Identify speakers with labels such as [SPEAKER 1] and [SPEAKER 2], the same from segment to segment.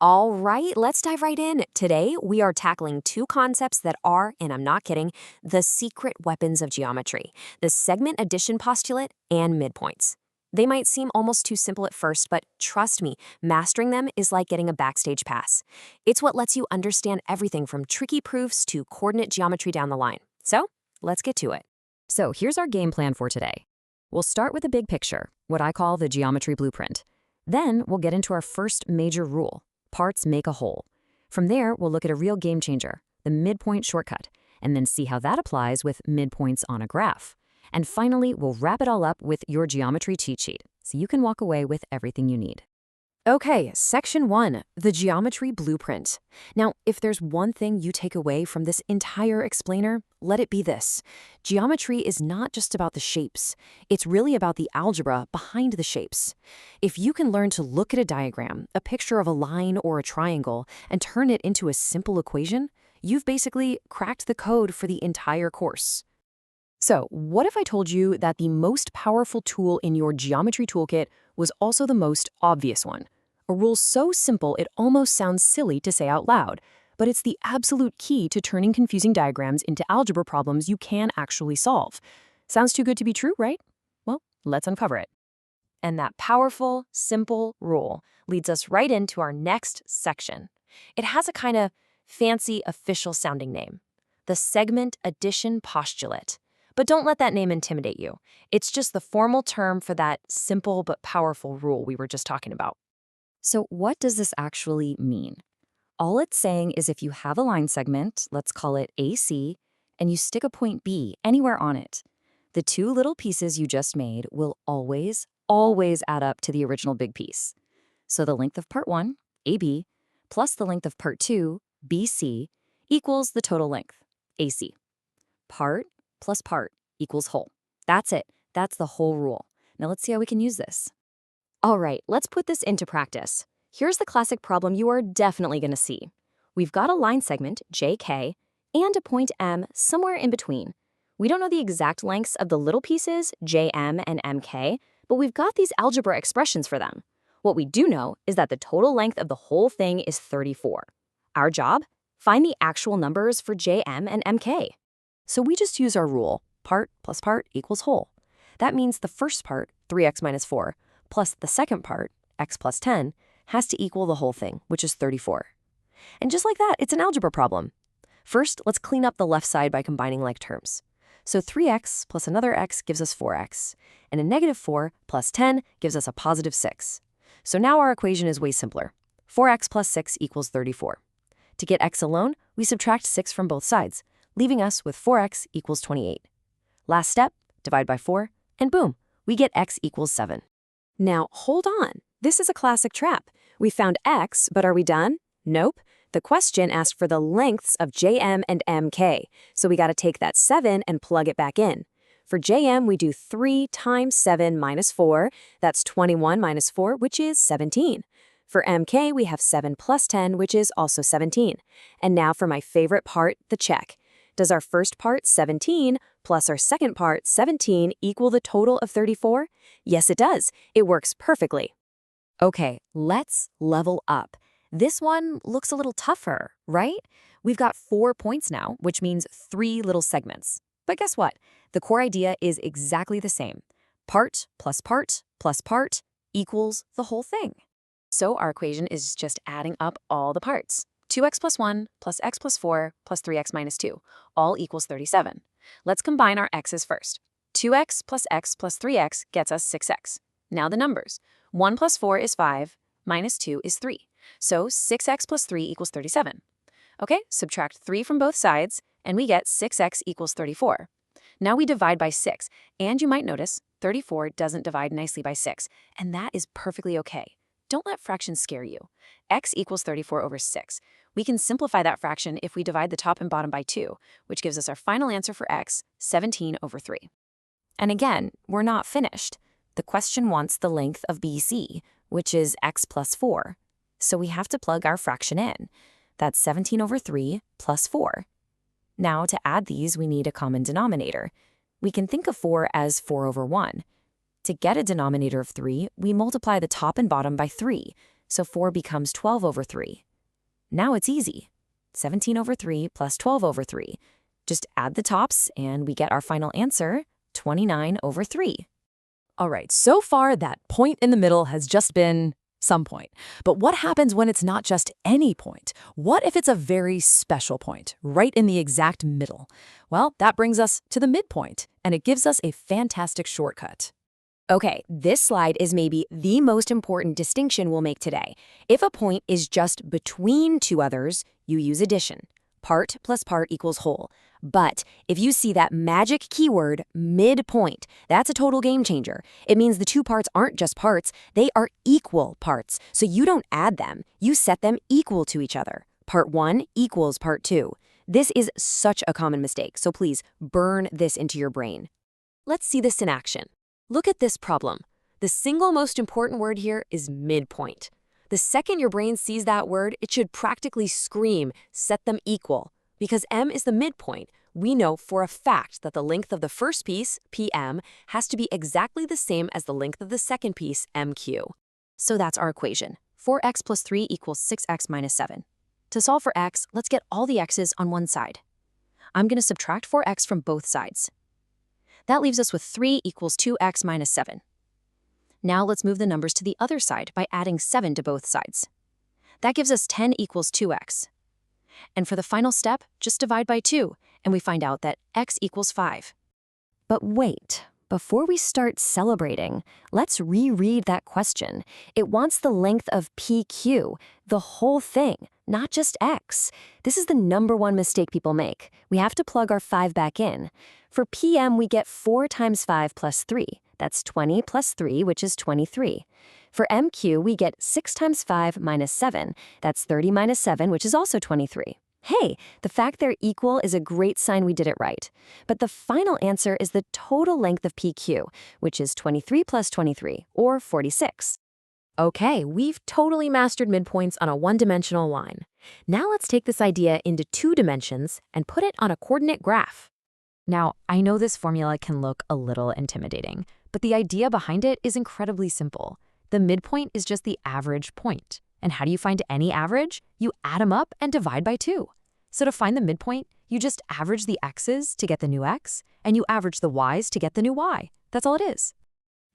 [SPEAKER 1] All right, let's dive right in. Today, we are tackling two concepts that are, and I'm not kidding, the secret weapons of geometry: the segment addition postulate and midpoints. They might seem almost too simple at first, but trust me, mastering them is like getting a backstage pass. It's what lets you understand everything from tricky proofs to coordinate geometry down the line. So, let's get to it.
[SPEAKER 2] So here's our game plan for today. We'll start with the big picture, what I call the geometry blueprint. Then we'll get into our first major rule: parts make a whole. From there, we'll look at a real game changer, the midpoint shortcut, and then see how that applies with midpoints on a graph. And finally, we'll wrap it all up with your geometry cheat sheet, so you can walk away with everything you need.
[SPEAKER 1] Okay, section 1, the geometry blueprint. Now, if there's one thing you take away from this entire explainer, let it be this: geometry is not just about the shapes. It's really about the algebra behind the shapes. If you can learn to look at a diagram, a picture of a line or a triangle, and turn it into a simple equation, you've basically cracked the code for the entire course. So, what if I told you that the most powerful tool in your geometry toolkit was also the most obvious one? A rule so simple it almost sounds silly to say out loud, but it's the absolute key to turning confusing diagrams into algebra problems you can actually solve. Sounds too good to be true, right? Well, let's uncover it. And that powerful, simple rule leads us right into our next section. It has a kind of fancy, official-sounding name: the segment addition postulate. But don't let that name intimidate you. It's just the formal term for that simple but powerful rule we were just talking about.
[SPEAKER 2] So what does this actually mean? All it's saying is if you have a line segment, let's call it AC, and you stick a point B anywhere on it, the two little pieces you just made will always add up to the original big piece. So the length of part 1, AB, plus the length of part 2, BC, equals the total length, AC. Part plus part equals whole. That's it. That's the whole rule. Now let's see how we can use this.
[SPEAKER 1] All right, let's put this into practice. Here's the classic problem you are definitely going to see. We've got a line segment, JK, and a point M somewhere in between. We don't know the exact lengths of the little pieces, JM and MK, but we've got these algebra expressions for them. What we do know is that the total length of the whole thing is 34. Our job? Find the actual numbers for JM and MK. So we just use our rule: part plus part equals whole. That means the first part, 3x minus 4, plus the second part, x plus 10, has to equal the whole thing, which is 34. And just like that, it's an algebra problem. First, let's clean up the left side by combining like terms. So 3x plus another x gives us 4x, and a negative 4 plus 10 gives us a positive 6. So now our equation is way simpler. 4x plus 6 equals 34. To get x alone, we subtract 6 from both sides, leaving us with 4x equals 28. Last step, divide by 4, and boom, we get x equals 7. Now, hold on. This is a classic trap. We found x, but are we done? Nope. The question asked for the lengths of JM and MK, so we got to take that 7 and plug it back in. For JM, we do 3 times 7 minus 4. That's 21 minus 4, which is 17. For MK, we have 7 plus 10, which is also 17. And now for my favorite part, the check. Does our first part, 17, plus our second part, 17, equal the total of 34? Yes, it does. It works perfectly. Okay, let's level up. This one looks a little tougher, right? We've got 4 points now, which means 3 little segments. But guess what? The core idea is exactly the same. Part plus part plus part equals the whole thing. So our equation is just adding up all the parts. 2x plus 1 plus x plus 4 plus 3x minus 2, all equals 37. Let's combine our x's first. 2x plus x plus 3x gets us 6x. Now the numbers. 1 plus 4 is 5, minus 2 is 3. So 6x plus 3 equals 37. Okay, subtract 3 from both sides, and we get 6x equals 34. Now we divide by 6, and you might notice 34 doesn't divide nicely by 6, and that is perfectly okay. Don't let fractions scare you. X equals 34 over 6. We can simplify that fraction if we divide the top and bottom by 2, which gives us our final answer for x, 17 over 3. And again, we're not finished. The question wants the length of BC, which is x plus 4. So we have to plug our fraction in. That's 17 over 3 plus 4. Now to add these, we need a common denominator. We can think of 4 as 4 over 1. To get a denominator of 3, we multiply the top and bottom by 3.
[SPEAKER 2] so 4 becomes 12 over 3. Now it's easy. 17 over 3 plus 12 over 3. Just add the tops and we get our final answer, 29 over 3.
[SPEAKER 3] All right, so far that point in the middle has just been some point. But what happens when it's not just any point? What if it's a very special point, right in the exact middle? Well, that brings us to the midpoint, and it gives us a fantastic shortcut.
[SPEAKER 1] Okay, this slide is maybe the most important distinction we'll make today. If a point is just between two others, you use addition. Part plus part equals whole. But if you see that magic keyword, midpoint, that's a total game changer. It means the two parts aren't just parts, they are equal parts. So you don't add them, you set them equal to each other. Part 1 equals part 2. This is such a common mistake, so please burn this into your brain. Let's see this in action. Look at this problem. The single most important word here is midpoint. The second your brain sees that word, it should practically scream, set them equal. Because M is the midpoint, we know for a fact that the length of the first piece, PM, has to be exactly the same as the length of the second piece, MQ. So that's our equation. 4x plus 3 equals 6x minus 7. To solve for x, let's get all the x's on one side. I'm going to subtract 4x from both sides. That leaves us with 3 equals 2x minus 7. Now let's move the numbers to the other side by adding 7 to both sides. That gives us 10 equals 2x. And for the final step, just divide by 2, and we find out that x equals 5. But wait, before we start celebrating, let's reread that question. It wants the length of PQ, the whole thing, not just x. This is the #1 mistake people make. We have to plug our 5 back in. For PM, we get 4 times 5 plus 3. That's 20 plus 3, which is 23. For MQ, we get 6 times 5 minus 7. That's 30 minus 7, which is also 23. Hey, the fact they're equal is a great sign we did it right. But the final answer is the total length of PQ, which is 23 plus 23, or 46. Okay, we've totally mastered midpoints on a one-dimensional line. Now let's take this idea into 2 dimensions and put it on a coordinate graph.
[SPEAKER 2] Now, I know this formula can look a little intimidating, but the idea behind it is incredibly simple. The midpoint is just the average point. And how do you find any average? You add them up and divide by 2. So to find the midpoint, you just average the x's to get the new x, and you average the y's to get the new y. That's all it is.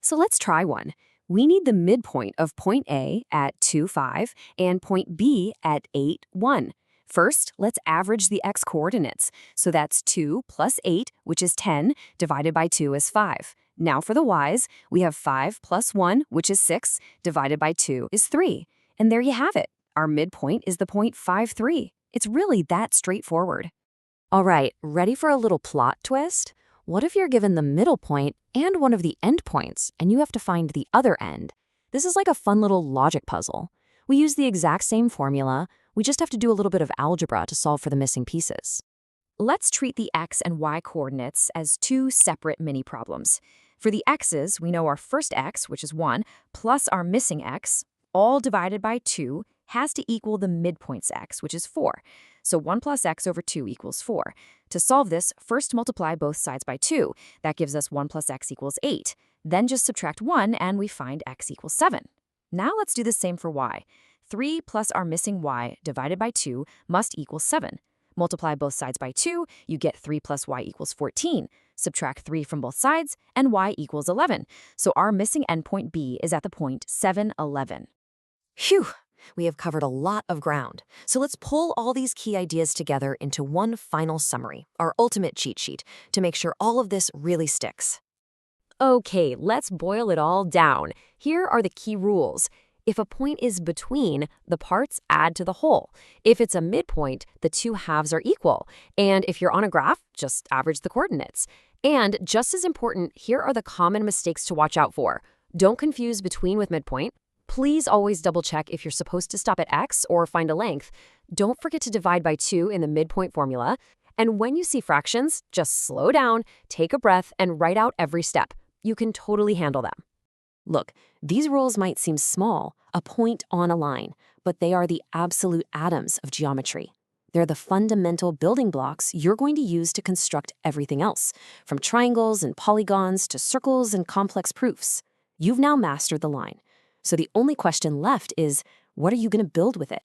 [SPEAKER 1] So let's try one. We need the midpoint of point A at 2, 5 and point B at 8, 1. First, let's average the x-coordinates. So that's 2 plus 8, which is 10, divided by 2 is 5. Now for the y's, we have 5 plus 1, which is 6, divided by 2 is 3. And there you have it. Our midpoint is the point 5, 3. It's really that straightforward. All right, ready for a little plot twist? What if you're given the middle point and one of the endpoints, and you have to find the other end? This is like a fun little logic puzzle. We use the exact same formula, we just have to do a little bit of algebra to solve for the missing pieces. Let's treat the x and y coordinates as 2 separate mini-problems. For the x's, we know our first x, which is 1, plus our missing x, all divided by 2, has to equal the midpoint's x, which is 4. So 1 plus x over 2 equals 4. To solve this, first multiply both sides by 2. That gives us 1 plus x equals 8. Then just subtract 1, and we find x equals 7. Now let's do the same for y. 3 plus our missing y divided by 2 must equal 7. Multiply both sides by 2, you get 3 plus y equals 14. Subtract 3 from both sides, and y equals 11. So our missing endpoint B is at the point 7, 11. Phew! We have covered a lot of ground. So let's pull all these key ideas together into one final summary, our ultimate cheat sheet, to make sure all of this really sticks. Okay, let's boil it all down. Here are the key rules. If a point is between, the parts add to the whole. If it's a midpoint, the 2 halves are equal. And if you're on a graph, just average the coordinates. And just as important, here are the common mistakes to watch out for. Don't confuse between with midpoint. Please always double check if you're supposed to stop at x or find a length. Don't forget to divide by 2 in the midpoint formula. And when you see fractions, just slow down, take a breath, and write out every step. You can totally handle them. Look, these rules might seem small, a point on a line, but they are the absolute atoms of geometry. They're the fundamental building blocks you're going to use to construct everything else, from triangles and polygons to circles and complex proofs. You've now mastered the line. So the only question left is,
[SPEAKER 2] What are you going to build with it?